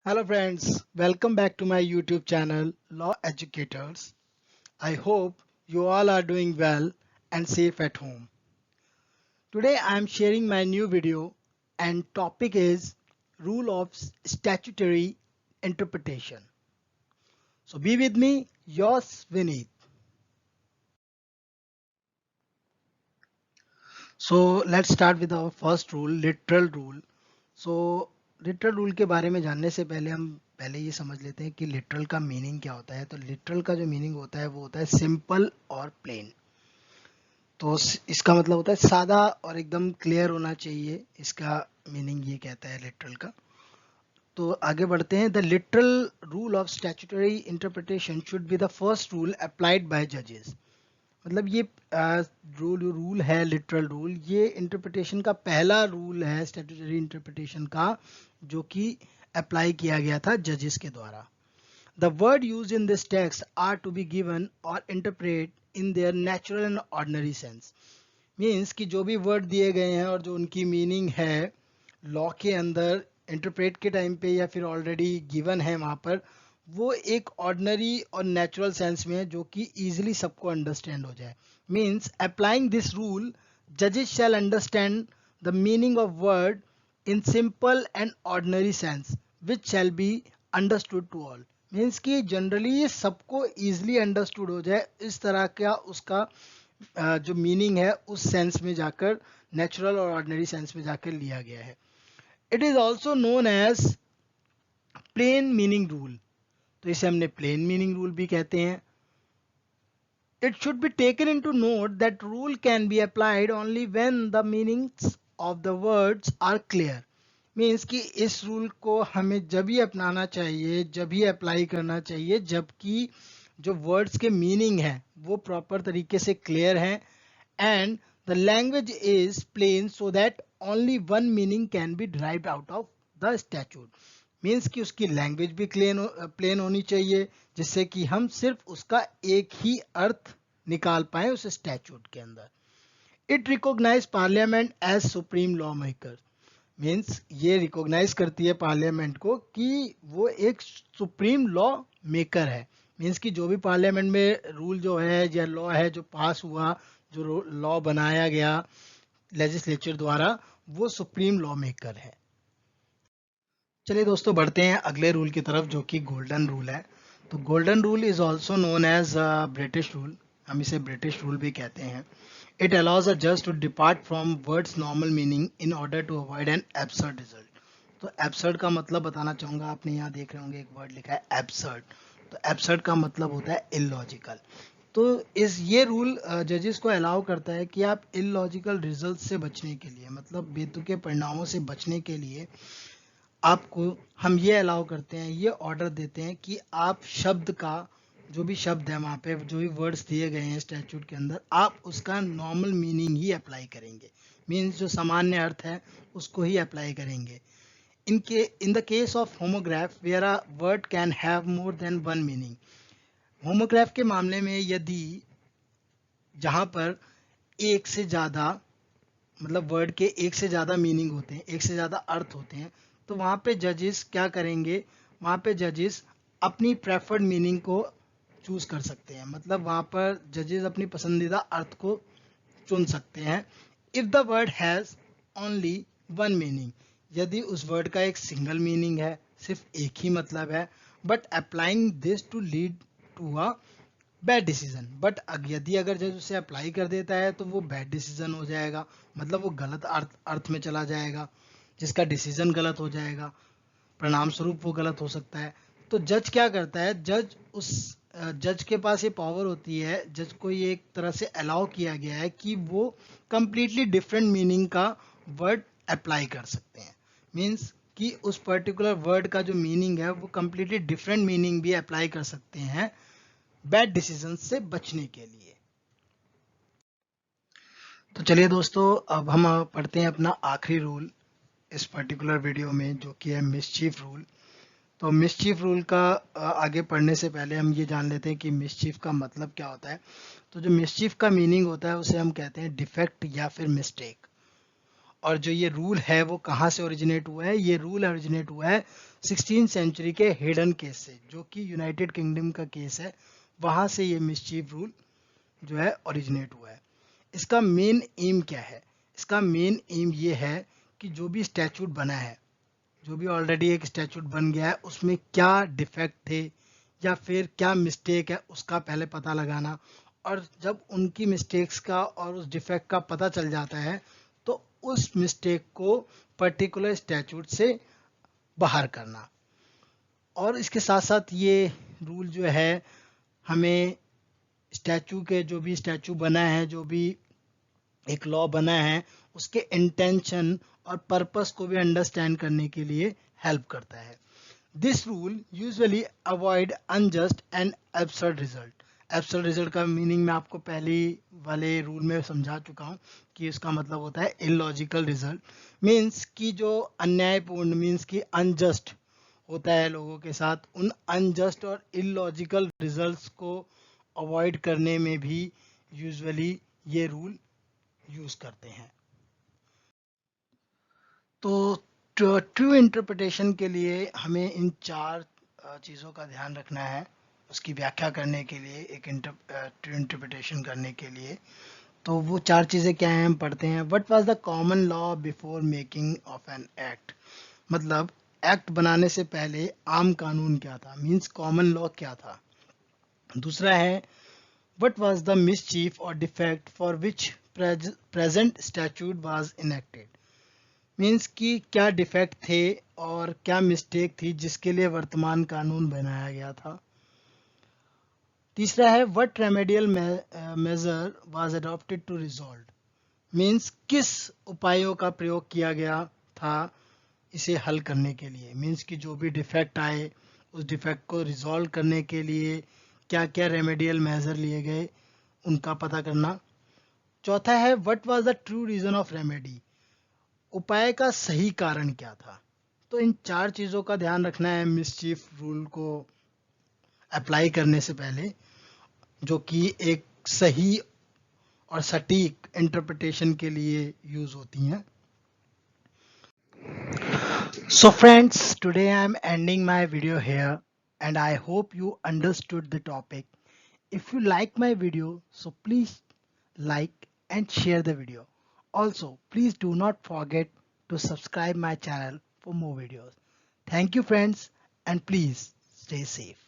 Hello friends, welcome back to my YouTube channel Law Educators. I hope you all are doing well and safe at home. Today I am sharing my new video and topic is rule of statutory interpretation. So be with me, yours Vineet. So let's start with our first rule, literal rule. So literal rule के बारे में जानने से पहले हम पहले ये समझ लेते हैं कि लिटरल का मीनिंग क्या होता है। तो लिटरल का जो मीनिंग होता है वो होता है सिंपल और प्लेन। तो इसका मतलब होता है सादा और एकदम क्लियर होना चाहिए। इसका मीनिंग ये कहता है लिटरल का। तो आगे बढ़ते हैं। The literal rule of statutory interpretation should be the first rule applied by जजेस। मतलब ये रूल है लिटरल रूल, ये इंटरप्रिटेशन का पहला रूल है स्टैट्यूटरी इंटरप्रिटेशन का, जो कि अप्लाई किया गया था जजेस के द्वारा। The word use in this text are to be given और interpret in their natural and ordinary sense. Means कि जो भी वर्ड दिए गए हैं और जो उनकी मीनिंग है लॉ के अंदर इंटरप्रेट के टाइम पे या फिर ऑलरेडी गिवन है वहाँ पर, वो एक ऑर्डिनरी और नेचुरल सेंस में है जो कि इजीली सबको अंडरस्टैंड हो जाए। मीन्स अप्लाइंग दिस रूल जजेस shall understand the meaning of word in simple and ordinary sense which shall be understood to all. Means कि जनरली ये सबको ईजिली अंडरस्टूड हो जाए, इस तरह का उसका जो मीनिंग है उस सेंस में जाकर, नेचुरल और ऑर्डिनरी सेंस में जाकर लिया गया है। It is also known as plain meaning rule. तो इसे हमने प्लेन मीनिंग रूल भी कहते हैं। It should be taken into note that rule can be applied only when the meanings of the words are clear. Means कि इस rule को हमें जब ही अपनाना चाहिए, जब ही अप्लाई करना चाहिए जबकि जो वर्ड्स के मीनिंग है वो प्रॉपर तरीके से क्लियर है and the language is plain so that only one meaning can be derived out of the statute। Means कि उसकी लैंग्वेज भी प्लेन होनी चाहिए जिससे कि हम सिर्फ उसका एक ही अर्थ निकाल पाए उस स्टैच्यूट के अंदर। It recognize parliament as supreme law maker. Means ये रिकॉग्नाइज करती है पार्लियामेंट को कि वो एक सुप्रीम लॉ मेकर है। मीन्स कि जो भी पार्लियामेंट में रूल जो है या लॉ है जो पास हुआ, जो लॉ बनाया गया लेजिस्लेचर द्वारा, वो सुप्रीम लॉ मेकर है। चलिए दोस्तों बढ़ते हैं अगले रूल की तरफ जो कि गोल्डन रूल है। तो golden rule is also known as British rule. हम इसे ब्रिटिश रूल भी कहते हैं। इट अलाउज अ जज to depart from words normal meaning in order to avoid an absurd result. तो एब्सर्ड का मतलब बताना चाहूँगा। आपने यहाँ देख रहे होंगे एक वर्ड लिखा है एब्सर्ड। तो एब्सर्ड का मतलब होता है इलॉजिकल। तो इस ये रूल जजेस को अलाउ करता है कि आप इलॉजिकल रिजल्ट से बचने के लिए, मतलब बेतुके परिणामों से बचने के लिए आपको हम ये अलाउ करते हैं, ये ऑर्डर देते हैं कि आप शब्द का, जो भी शब्द है वहाँ पे जो भी वर्ड्स दिए गए हैं स्टैट्यूट के अंदर, आप उसका नॉर्मल मीनिंग ही अप्लाई करेंगे। मीन्स जो सामान्य अर्थ है उसको ही अप्लाई करेंगे। In the case of homograph where a word can have more than one meaning. Homograph के मामले में यदि जहाँ पर एक से ज़्यादा, मतलब वर्ड के एक से ज़्यादा मीनिंग होते हैं, एक से ज़्यादा अर्थ होते हैं, तो वहाँ पे जजेस क्या करेंगे, वहाँ पे जजेस अपनी प्रेफर्ड मीनिंग को चूज कर सकते हैं। मतलब वहाँ पर जजेस अपनी पसंदीदा अर्थ को चुन सकते हैं। If the word has only one meaning, यदि उस वर्ड का एक सिंगल मीनिंग है, सिर्फ एक ही मतलब है, but applying this to lead to a bad decision. But यदि अगर जज उसे अप्लाई कर देता है तो वो बैड डिसीजन हो जाएगा, मतलब वो गलत अर्थ में चला जाएगा, जिसका डिसीजन गलत हो जाएगा, परिणाम स्वरूप वो गलत हो सकता है। तो जज क्या करता है, जज के पास ये पावर होती है, जज को ये एक तरह से अलाउ किया गया है कि वो कंप्लीटली डिफरेंट मीनिंग का वर्ड अप्लाई कर सकते हैं। मीन्स कि उस पर्टिकुलर वर्ड का जो मीनिंग है वो कंप्लीटली डिफरेंट मीनिंग भी अप्लाई कर सकते हैं बैड डिसीजन से बचने के लिए। तो चलिए दोस्तों अब हम पढ़ते हैं अपना आखिरी रूल इस पर्टिकुलर वीडियो में, जो कि है मिसचीफ रूल। तो मिसचीफ रूल का आगे पढ़ने से पहले हम ये जान लेते हैं कि मिसचीफ का मतलब क्या होता है। तो जो मिसचीफ का मीनिंग होता है उसे हम कहते हैं डिफेक्ट या फिर मिस्टेक। और जो ये रूल है वो कहाँ से ओरिजिनेट हुआ है? ये रूल ओरिजिनेट हुआ है 16th सेंचुरी के हेडन केस से, जो कि यूनाइटेड किंगडम का केस है। वहाँ से ये मिसचीफ रूल जो है ओरिजिनेट हुआ है। इसका मेन एम क्या है? इसका मेन एम ये है कि जो भी स्टैचूट बना है, जो भी ऑलरेडी एक स्टैचूट बन गया है, उसमें क्या डिफेक्ट थे या फिर क्या मिस्टेक है, उसका पहले पता लगाना। और जब उनकी मिस्टेक्स का और उस डिफेक्ट का पता चल जाता है, तो उस मिस्टेक को पर्टिकुलर स्टैचूट से बाहर करना। और इसके साथ साथ ये रूल जो है हमें स्टैचू के, जो भी स्टैचू बना है, जो भी एक लॉ बना है, उसके इंटेंशन और पर्पस को भी अंडरस्टैंड करने के लिए हेल्प करता है। This rule usually avoid unjust and absurd result. Absurd result का मीनिंग मैं आपको पहले वाले रूल में समझा चुका हूँ कि उसका मतलब होता है इलॉजिकल रिजल्ट। मीन्स कि जो अन्यायपूर्ण, मीन्स कि अनजस्ट होता है लोगों के साथ, उन अनजस्ट और इलॉजिकल रिजल्ट्स को अवॉइड करने में भी यूजुअली ये रूल यूज करते हैं। तो ट्रू इंटरप्रिटेशन के लिए हमें इन चार चीज़ों का ध्यान रखना है, उसकी व्याख्या करने के लिए, एक ट्रू इंटरप्रिटेशन करने के लिए। तो वो चार चीज़ें क्या हैं, हम पढ़ते हैं। What was the common law before making of an act? मतलब एक्ट बनाने से पहले आम कानून क्या था, मीन्स कॉमन लॉ क्या था। दूसरा है व्हाट वाज द मिसचीफ और defect for which present statute was enacted? Means कि क्या डिफेक्ट थे और क्या मिस्टेक थी जिसके लिए वर्तमान कानून बनाया गया था। तीसरा है what remedial measure was adopted to resolve? Means किस उपायों का प्रयोग किया गया था इसे हल करने के लिए। मीन्स कि जो भी डिफेक्ट आए, उस डिफेक्ट को रिजॉल्व करने के लिए क्या क्या रेमेडियल मेजर लिए गए, उनका पता करना। चौथा है what was the true reason of remedy? उपाय का सही कारण क्या था। तो इन चार चीज़ों का ध्यान रखना है मिसचीफ रूल को अप्लाई करने से पहले, जो कि एक सही और सटीक इंटरप्रिटेशन के लिए यूज होती हैं। So friends, today I am ending my video here and I hope you understood the topic. If you like my video, so please like and share the video. Also, please do not forget to subscribe my channel for more videos. Thank you friends, and please stay safe.